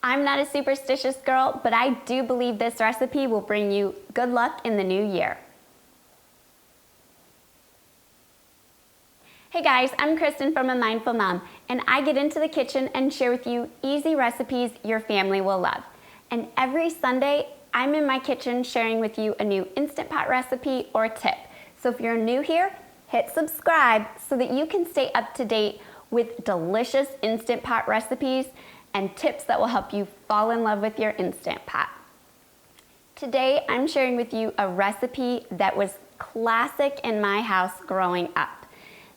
I'm not a superstitious girl, but I do believe this recipe will bring you good luck in the new year. Hey guys, I'm Kristen from A Mindful Mom, and I get into the kitchen and share with you easy recipes your family will love. And every Sunday, I'm in my kitchen sharing with you a new Instant Pot recipe or tip. So if you're new here, hit subscribe so that you can stay up to date with delicious Instant Pot recipes and tips that will help you fall in love with your Instant Pot. Today, I'm sharing with you a recipe that was classic in my house growing up.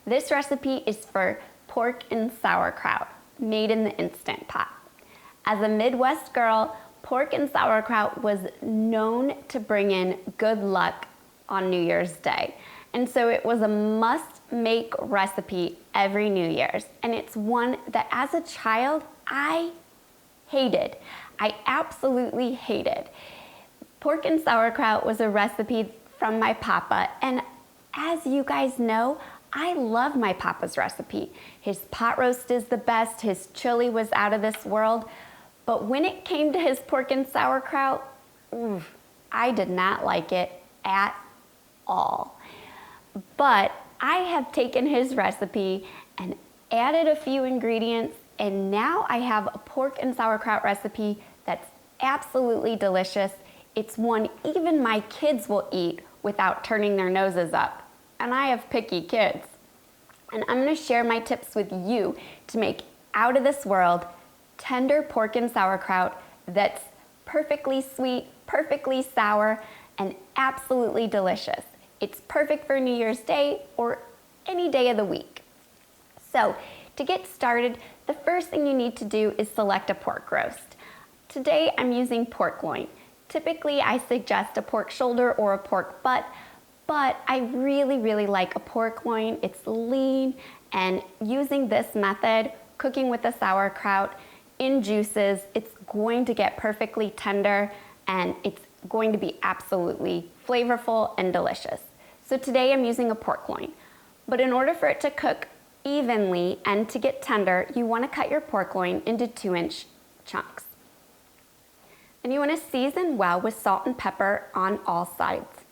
This recipe is for pork and sauerkraut, made in the Instant Pot. As a Midwest girl, pork and sauerkraut was known to bring in good luck on New Year's Day. And so it was a must-make recipe every New Year's. And it's one that as a child, I hated. I absolutely hated. Pork and sauerkraut was a recipe from my papa, and as you guys know, I love my papa's recipe. His pot roast is the best, his chili was out of this world, but when it came to his pork and sauerkraut, I did not like it at all. But I have taken his recipe and added a few ingredients, and now I have a pork and sauerkraut recipe that's absolutely delicious. It's one even my kids will eat without turning their noses up. And I have picky kids. And I'm gonna share my tips with you to make out of this world tender pork and sauerkraut that's perfectly sweet, perfectly sour, and absolutely delicious. It's perfect for New Year's Day or any day of the week. So to get started, the first thing you need to do is select a pork roast. Today I'm using pork loin. Typically I suggest a pork shoulder or a pork butt, but I really like a pork loin. It's lean, and using this method, cooking with the sauerkraut in juices, it's going to get perfectly tender and it's going to be absolutely flavorful and delicious. So today I'm using a pork loin, but in order for it to cook evenly and to get tender, you want to cut your pork loin into 2-inch chunks. And you want to season well with salt and pepper on all sides.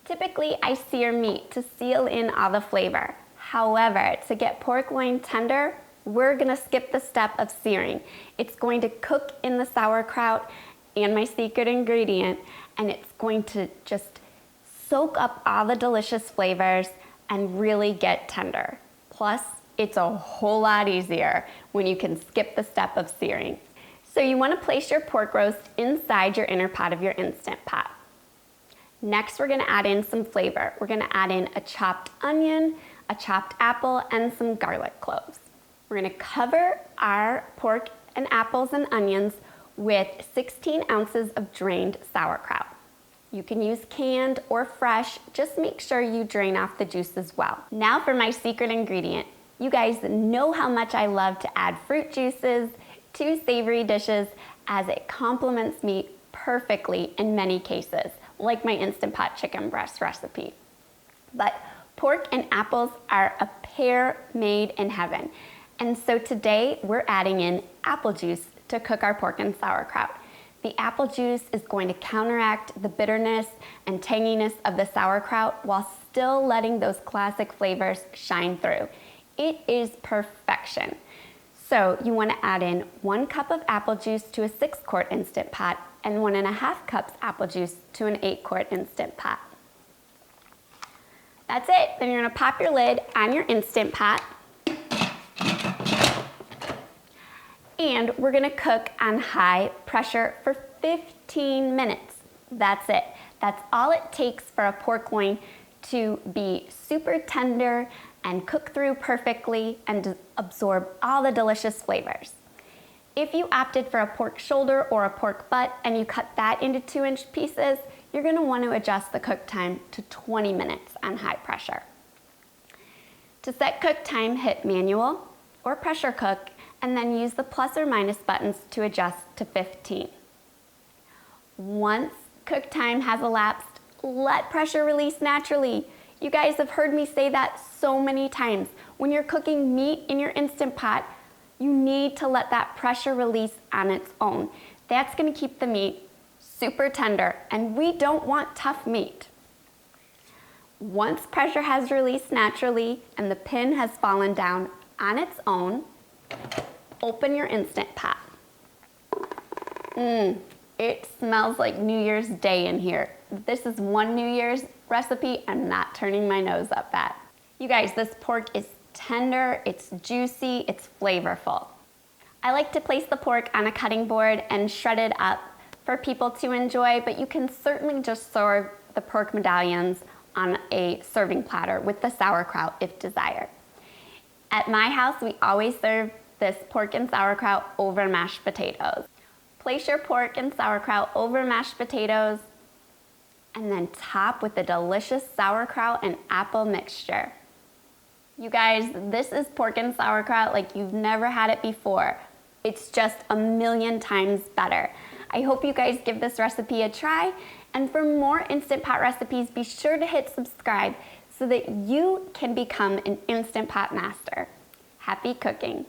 Typically, I sear meat to seal in all the flavor. However, to get pork loin tender, we're gonna skip the step of searing. It's going to cook in the sauerkraut and my secret ingredient, and it's going to just soak up all the delicious flavors and really get tender. Plus, it's a whole lot easier when you can skip the step of searing. So you wanna place your pork roast inside your inner pot of your Instant Pot. Next, we're gonna add in some flavor. We're gonna add in a chopped onion, a chopped apple, and some garlic cloves. We're gonna cover our pork and apples and onions with 16 ounces of drained sauerkraut. You can use canned or fresh, just make sure you drain off the juice as well. Now for my secret ingredient. You guys know how much I love to add fruit juices to savory dishes as it complements meat perfectly in many cases, like my Instant Pot chicken breast recipe. But pork and apples are a pair made in heaven. And so today we're adding in apple juice to cook our pork and sauerkraut. The apple juice is going to counteract the bitterness and tanginess of the sauerkraut while still letting those classic flavors shine through. It is perfection. So you want to add in 1 cup of apple juice to a 6-quart Instant Pot and 1.5 cups apple juice to an 8-quart Instant Pot. That's it. Then you're going to pop your lid on your Instant Pot. And we're gonna cook on high pressure for 15 minutes. That's it. That's all it takes for a pork loin to be super tender and cook through perfectly and to absorb all the delicious flavors. If you opted for a pork shoulder or a pork butt and you cut that into 2-inch pieces, you're gonna want to adjust the cook time to 20 minutes on high pressure. To set cook time, hit manual or pressure cook, and then use the plus or minus buttons to adjust to 15. Once cook time has elapsed, let pressure release naturally. You guys have heard me say that so many times. When you're cooking meat in your Instant Pot, You need to let that pressure release on its own. That's gonna keep the meat super tender, and we don't want tough meat. Once pressure has released naturally and the pin has fallen down on its own, open your Instant Pot. It smells like New Year's Day in here. This is one New Year's recipe I'm not turning my nose up at. You guys, this pork is tender, it's juicy, it's flavorful. I like to place the pork on a cutting board and shred it up for people to enjoy, but you can certainly just serve the pork medallions on a serving platter with the sauerkraut if desired. At my house, we always serve this pork and sauerkraut over mashed potatoes. Place your pork and sauerkraut over mashed potatoes and then top with the delicious sauerkraut and apple mixture. You guys, this is pork and sauerkraut like you've never had it before. It's just a million times better. I hope you guys give this recipe a try, and for more Instant Pot recipes, be sure to hit subscribe so that you can become an Instant Pot master. Happy cooking!